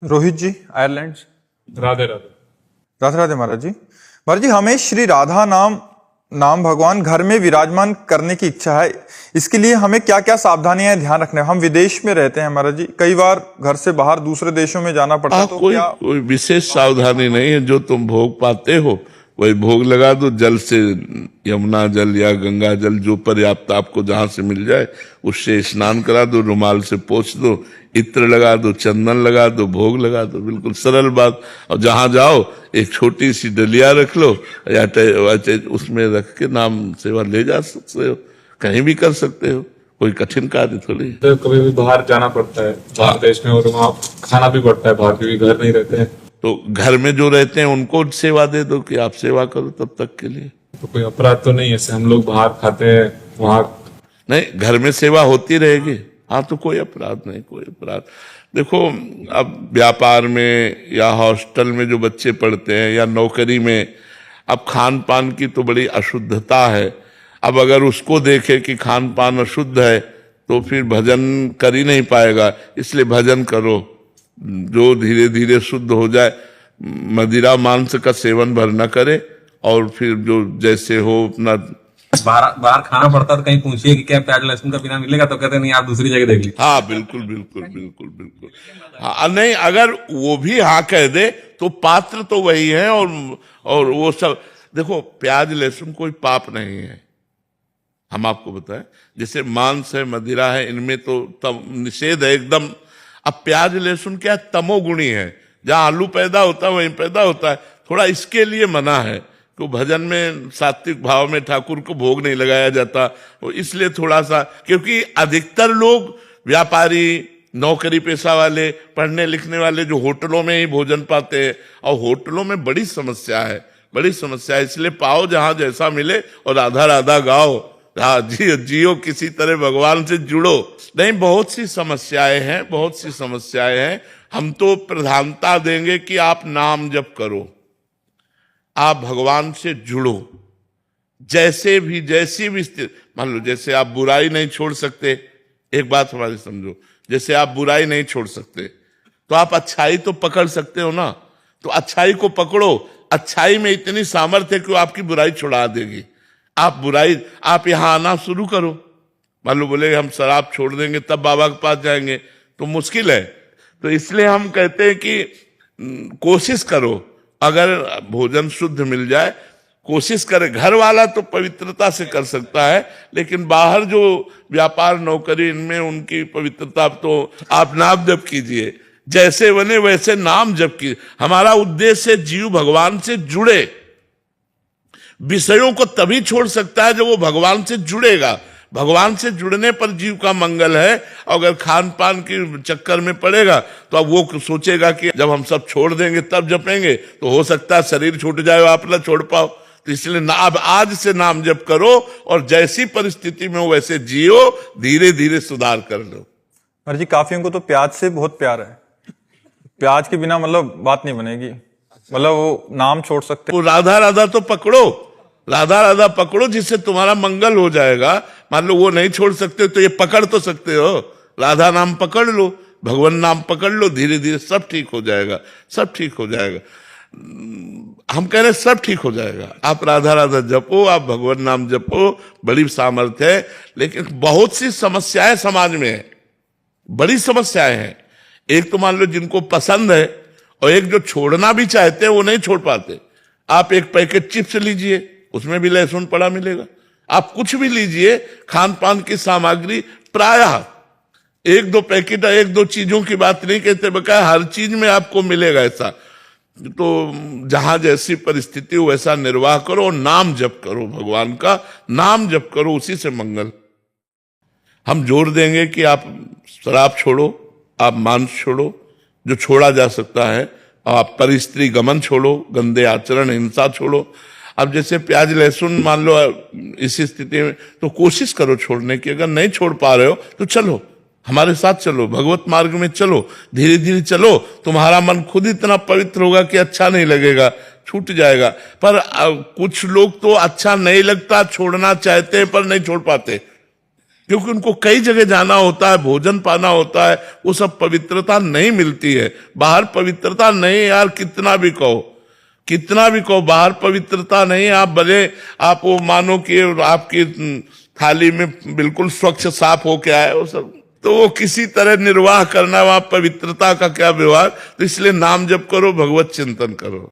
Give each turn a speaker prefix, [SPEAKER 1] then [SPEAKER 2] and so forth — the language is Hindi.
[SPEAKER 1] रोहित जी, आयरलैंड।
[SPEAKER 2] राधे राधे।
[SPEAKER 1] राधे राधे महाराज जी। महाराज जी, हमें श्री राधा नाम नाम भगवान घर में विराजमान करने की इच्छा है। इसके लिए हमें क्या क्या सावधानियां ध्यान रखना है? हम विदेश में रहते हैं महाराज जी, कई बार घर से बाहर दूसरे देशों में जाना पड़ता है, तो
[SPEAKER 3] कोई
[SPEAKER 1] क्या
[SPEAKER 3] कोई विशेष सावधानी नहीं है। जो तुम भोग पाते हो वही भोग लगा दो। जल से यमुना जल या गंगा जल जो पर्याप्त आपको जहां से मिल जाए उससे स्नान करा दो, रुमाल से पोंछ दो, इत्र लगा दो, चंदन लगा दो, भोग लगा दो। बिल्कुल सरल बात। और जहां जाओ एक छोटी सी डलिया रख लो या उसमें रख के नाम सेवा ले जा सकते हो, कहीं भी कर सकते हो, कोई कठिन कार्य थोड़ी है।
[SPEAKER 2] तो कभी भी बाहर जाना पड़ता है बाहर देश में, और वहाँ खाना भी पड़ता है बाहर, क्योंकि घर नहीं रहते हैं।
[SPEAKER 3] तो घर में जो रहते हैं उनको सेवा दे दो कि आप सेवा करो तब तक के लिए।
[SPEAKER 2] तो कोई अपराध तो नहीं है ऐसे? हम लोग बाहर खाते हैं वहाँ।
[SPEAKER 3] नहीं, घर में सेवा होती रहेगी। हाँ, तो कोई अपराध नहीं, कोई अपराध। देखो, अब व्यापार में या हॉस्टल में जो बच्चे पढ़ते हैं या नौकरी में, अब खान पान की तो बड़ी अशुद्धता है। अब अगर उसको देखे कि खान पान अशुद्ध है तो फिर भजन कर ही नहीं पाएगा। इसलिए भजन करो जो धीरे धीरे शुद्ध हो जाए। मदिरा मांस का सेवन भर न करे, और फिर जो जैसे हो अपना।
[SPEAKER 4] बाहर बाहर खाना पड़ता तो कहीं पूछिए कि क्या प्याज लहसुन का बिना मिलेगा, तो कहते नहीं, आप दूसरी जगह देख लीजिए।
[SPEAKER 3] हाँ, बिल्कुल बिल्कुल बिल्कुल बिल्कुल। हाँ, नहीं, अगर वो भी हाँ कह दे तो पात्र तो वही है। और वो सब देखो, प्याज लहसुन कोई पाप नहीं है। हम आपको बताएं, जैसे मांस है, मदिरा है, इनमें तो तम निषेध है एकदम। अब प्याज लहसुन क्या तमोगुणी है, जहां आलू पैदा होता है वहीं पैदा होता है। थोड़ा इसके लिए मना है कि भजन में सात्विक भाव में ठाकुर को भोग नहीं लगाया जाता, तो इसलिए थोड़ा सा। क्योंकि अधिकतर लोग व्यापारी, नौकरी पेशा वाले, पढ़ने लिखने वाले जो होटलों में ही भोजन पाते हैं, और होटलों में बड़ी समस्या है, बड़ी समस्या है। इसलिए पाओ जहां जैसा मिले और राधा राधा गाओ। हाँ, जियो जियो, किसी तरह भगवान से जुड़ो। नहीं, बहुत सी समस्याएं हैं, बहुत सी समस्याएं हैं। हम तो प्रधानता देंगे कि आप नाम जप करो, आप भगवान से जुड़ो। जैसे भी, जैसी भी स्थिति, मान लो जैसे आप बुराई नहीं छोड़ सकते, एक बात हमारी समझो, जैसे आप बुराई नहीं छोड़ सकते तो आप अच्छाई तो पकड़ सकते हो ना। तो अच्छाई को पकड़ो। अच्छाई में इतनी सामर्थ्य है कि वो आपकी बुराई छुड़ा देगी। आप यहां आना शुरू करो। मान लो बोले हम शराब छोड़ देंगे तब बाबा के पास जाएंगे, तो मुश्किल है। तो इसलिए हम कहते हैं कि कोशिश करो, अगर भोजन शुद्ध मिल जाए, कोशिश करे। घर वाला तो पवित्रता से कर सकता है, लेकिन बाहर जो व्यापार नौकरी, इनमें उनकी पवित्रता, तो आप नाम जप कीजिए, जैसे बने वैसे नाम जप कीजिए। हमारा उद्देश्य जीव भगवान से जुड़े। विषयों को तभी छोड़ सकता है जब वो भगवान से जुड़ेगा। भगवान से जुड़ने पर जीव का मंगल है। अगर खान पान के चक्कर में पड़ेगा तो अब वो सोचेगा कि जब हम सब छोड़ देंगे तब जपेंगे, तो हो सकता है शरीर छूट जाए, आप ना छोड़ पाओ। तो इसलिए अब आज से नाम जप करो, और जैसी परिस्थिति में हो वैसे जियो, धीरे धीरे सुधार कर लो।
[SPEAKER 1] महाराज जी, काफियों को तो प्याज से बहुत प्यार है, प्याज के बिना मतलब बात नहीं बनेगी, मतलब वो नाम छोड़ सकते।
[SPEAKER 3] वो राधा राधा तो पकड़ो, राधा राधा पकड़ो, जिससे तुम्हारा मंगल हो जाएगा। मान लो वो नहीं छोड़ सकते तो ये पकड़ तो सकते हो, राधा नाम पकड़ लो, भगवान नाम पकड़ लो, धीरे धीरे सब ठीक हो जाएगा, सब ठीक हो जाएगा। हम कह रहे सब ठीक हो जाएगा। आप राधा राधा जपो, आप भगवान नाम जपो, बड़ी सामर्थ्य है। लेकिन बहुत सी समस्याएं समाज में है, बड़ी समस्याएं हैं। एक तो मान लो जिनको पसंद है, और एक जो छोड़ना भी चाहते हैं वो नहीं छोड़ पाते। आप एक पैकेट चिप्स लीजिए, उसमें भी लहसुन पड़ा मिलेगा। आप कुछ भी लीजिए, खान पान की सामग्री, प्रायः एक दो पैकेट, एक दो चीजों की बात नहीं कहते, बकाया हर चीज में आपको मिलेगा ऐसा। तो जहां जैसी परिस्थिति हो वैसा निर्वाह करो, और नाम जप करो, भगवान का नाम जप करो, उसी से मंगल। हम जोर देंगे कि आप शराब छोड़ो, आप मांस छोड़ो, जो छोड़ा जा सकता है। आप परिस्त्री गमन छोड़ो, गंदे आचरण, हिंसा छोड़ो। अब जैसे प्याज लहसुन, मान लो इस स्थिति में, तो कोशिश करो छोड़ने की। अगर नहीं छोड़ पा रहे हो तो चलो, हमारे साथ चलो, भगवत मार्ग में चलो, धीरे धीरे चलो। तुम्हारा मन खुद इतना पवित्र होगा कि अच्छा नहीं लगेगा, छूट जाएगा। पर कुछ लोग तो अच्छा नहीं लगता, छोड़ना चाहते हैं पर नहीं छोड़ पाते। क्योंकि उनको कई जगह जाना होता है, भोजन पाना होता है, वो सब पवित्रता नहीं मिलती है। बाहर पवित्रता नहीं यार, कितना भी कहो बाहर पवित्रता नहीं। आप भले आप वो मानो कि आपकी थाली में बिल्कुल स्वच्छ साफ होके आए वो सब, तो वो किसी तरह निर्वाह करना, वहां पवित्रता का क्या व्यवहार। तो इसलिए नाम जप करो, भगवत चिंतन करो।